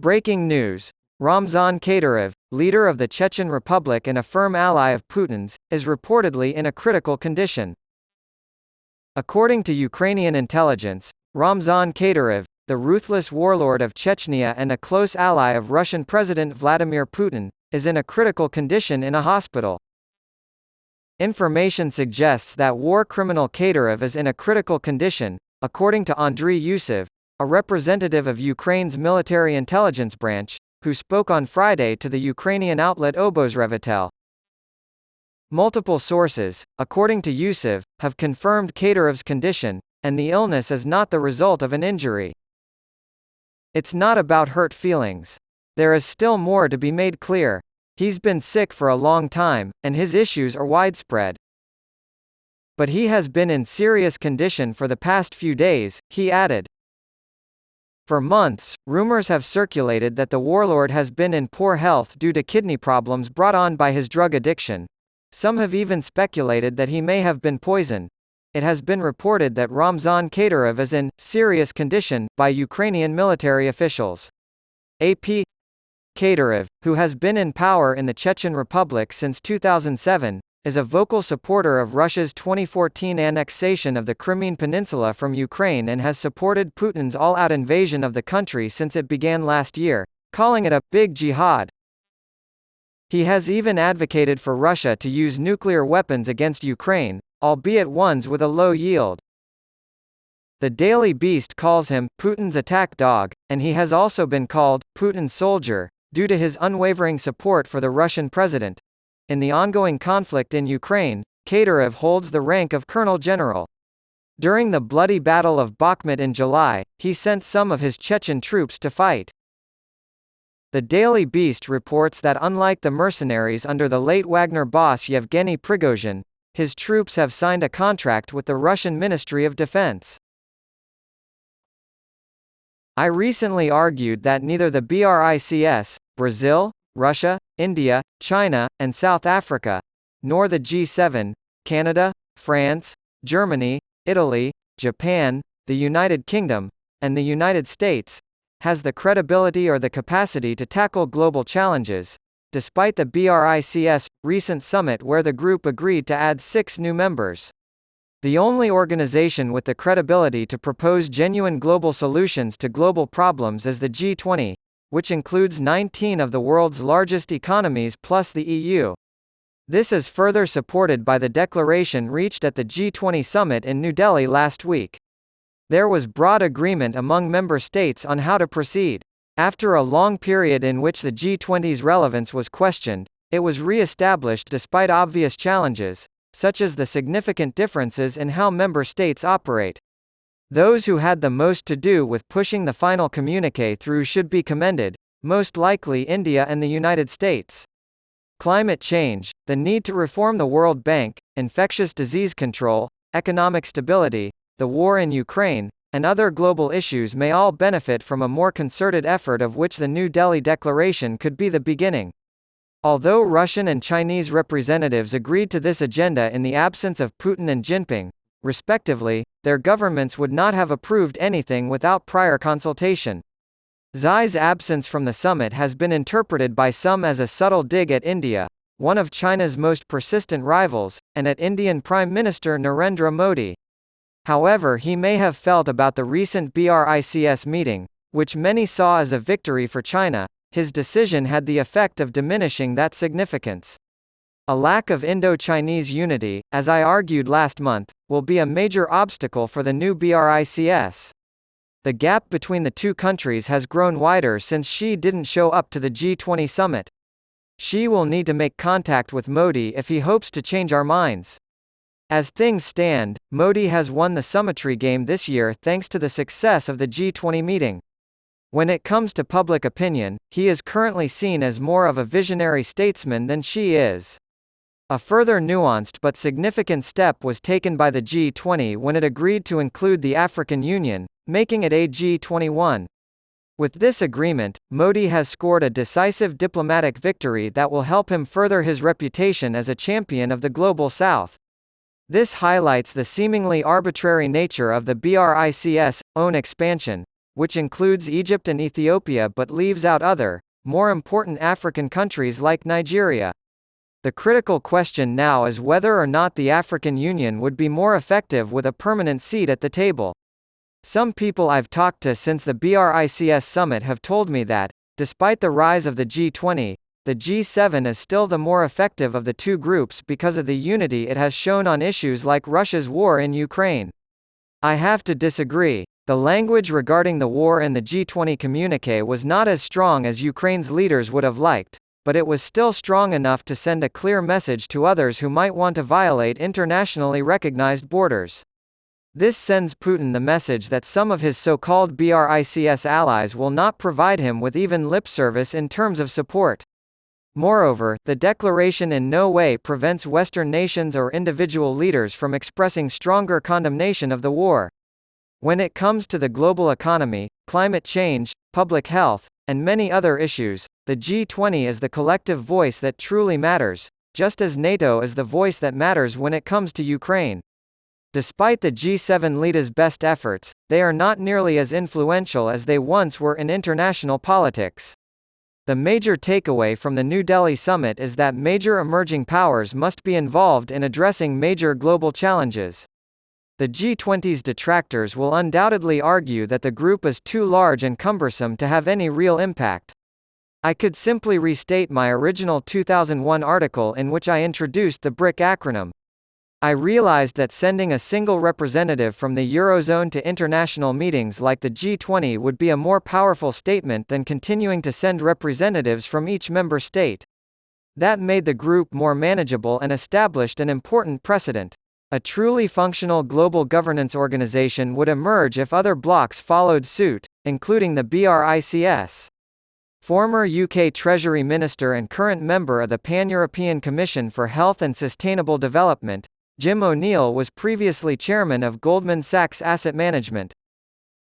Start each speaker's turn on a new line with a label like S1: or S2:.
S1: Breaking news. Ramzan Kadyrov, leader of the Chechen Republic and a firm ally of Putin's, is reportedly in a critical condition. According to Ukrainian intelligence, Ramzan Kadyrov, the ruthless warlord of Chechnya and a close ally of Russian President Vladimir Putin, is in a critical condition in a hospital. Information suggests that war criminal Kadyrov is in a critical condition, according to Andriy Yusov, a representative of Ukraine's military intelligence branch, who spoke on Friday to the Ukrainian outlet Obozrevitel. Multiple sources, according to Yusov, have confirmed Kadyrov's condition, and the illness is not the result of an injury. It's not about hurt feelings. There is still more to be made clear. He's been sick for a long time, and his issues are widespread. But he has been in serious condition for the past few days, he added. For months, rumors have circulated that the warlord has been in poor health due to kidney problems brought on by his drug addiction. Some have even speculated that he may have been poisoned. It has been reported that Ramzan Kadyrov is in serious condition by Ukrainian military officials. AP Kadyrov, who has been in power in the Chechen Republic since 2007, is a vocal supporter of Russia's 2014 annexation of the Crimean Peninsula from Ukraine and has supported Putin's all-out invasion of the country since it began last year, calling it a big jihad. He has even advocated for Russia to use nuclear weapons against Ukraine, albeit ones with a low yield. The Daily Beast calls him Putin's attack dog, and he has also been called Putin's soldier, due to his unwavering support for the Russian president. In the ongoing conflict in Ukraine, Kadyrov holds the rank of colonel general. During the bloody Battle of Bakhmut in July, he sent some of his Chechen troops to fight. The Daily Beast reports that unlike the mercenaries under the late Wagner boss Yevgeny Prigozhin, his troops have signed a contract with the Russian Ministry of Defense. I recently argued that neither the BRICS, Brazil, Russia, India, China, and South Africa, nor the G7, Canada, France, Germany, Italy, Japan, the United Kingdom, and the United States, has the credibility or the capacity to tackle global challenges, despite the BRICS' recent summit where the group agreed to add 6 new members. The only organization with the credibility to propose genuine global solutions to global problems is the G20, which includes 19 of the world's largest economies plus the EU. This is further supported by the declaration reached at the G20 summit in New Delhi last week. There was broad agreement among member states on how to proceed. After a long period in which the G20's relevance was questioned, it was re-established despite obvious challenges, such as the significant differences in how member states operate. Those who had the most to do with pushing the final communiqué through should be commended, most likely India and the United States. Climate change, the need to reform the World Bank, infectious disease control, economic stability, the war in Ukraine, and other global issues may all benefit from a more concerted effort of which the New Delhi Declaration could be the beginning. Although Russian and Chinese representatives agreed to this agenda in the absence of Putin and Jinping, respectively, their governments would not have approved anything without prior consultation. Xi's absence from the summit has been interpreted by some as a subtle dig at India, one of China's most persistent rivals, and at Indian Prime Minister Narendra Modi. However, he may have felt about the recent BRICS meeting, which many saw as a victory for China, his decision had the effect of diminishing that significance. A lack of Indo-Chinese unity, as I argued last month, will be a major obstacle for the new BRICS. The gap between the two countries has grown wider since Xi didn't show up to the G20 summit. Xi will need to make contact with Modi if he hopes to change our minds. As things stand, Modi has won the summitry game this year thanks to the success of the G20 meeting. When it comes to public opinion, he is currently seen as more of a visionary statesman than Xi is. A further nuanced but significant step was taken by the G20 when it agreed to include the African Union, making it a G21. With this agreement, Modi has scored a decisive diplomatic victory that will help him further his reputation as a champion of the Global South. This highlights the seemingly arbitrary nature of the BRICS' own expansion, which includes Egypt and Ethiopia but leaves out other, more important African countries like Nigeria. The critical question now is whether or not the African Union would be more effective with a permanent seat at the table. Some people I've talked to since the BRICS summit have told me that, despite the rise of the G20, the G7 is still the more effective of the two groups because of the unity it has shown on issues like Russia's war in Ukraine. I have to disagree. The language regarding the war in the G20 communiqué was not as strong as Ukraine's leaders would have liked, but it was still strong enough to send a clear message to others who might want to violate internationally recognized borders. This sends Putin the message that some of his so-called BRICS allies will not provide him with even lip service in terms of support. Moreover, the declaration in no way prevents Western nations or individual leaders from expressing stronger condemnation of the war. When it comes to the global economy, climate change, public health, and many other issues, the G20 is the collective voice that truly matters, just as NATO is the voice that matters when it comes to Ukraine. Despite the G7 leaders' best efforts, they are not nearly as influential as they once were in international politics. The major takeaway from the New Delhi summit is that major emerging powers must be involved in addressing major global challenges. The G20's detractors will undoubtedly argue that the group is too large and cumbersome to have any real impact. I could simply restate my original 2001 article in which I introduced the BRIC acronym. I realized that sending a single representative from the Eurozone to international meetings like the G20 would be a more powerful statement than continuing to send representatives from each member state. That made the group more manageable and established an important precedent. A truly functional global governance organization would emerge if other blocs followed suit, including the BRICS. Former UK Treasury Minister and current member of the Pan-European Commission for Health and Sustainable Development, Jim O'Neill was previously chairman of Goldman Sachs Asset Management.